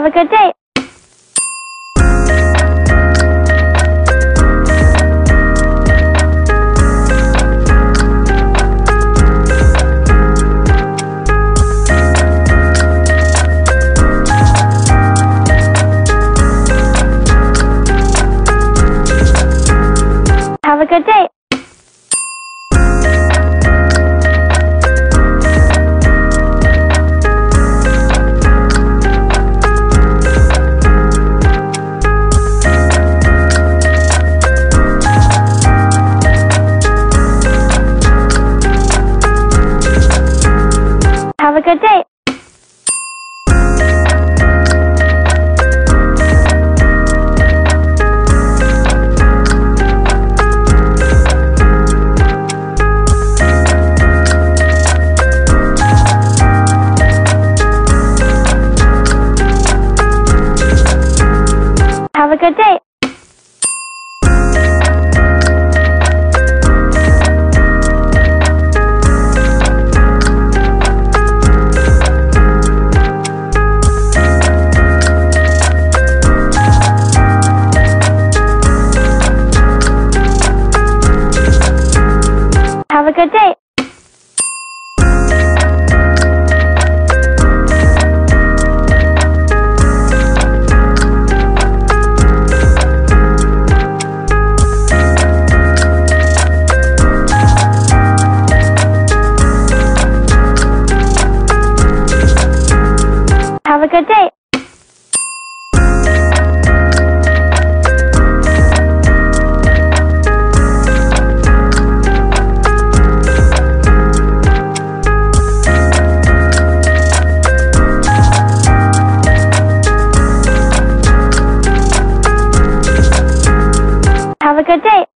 Have a good day. Have a good day. Have a good day. Have a good day. Have a good day. Have a good day. Have a good day.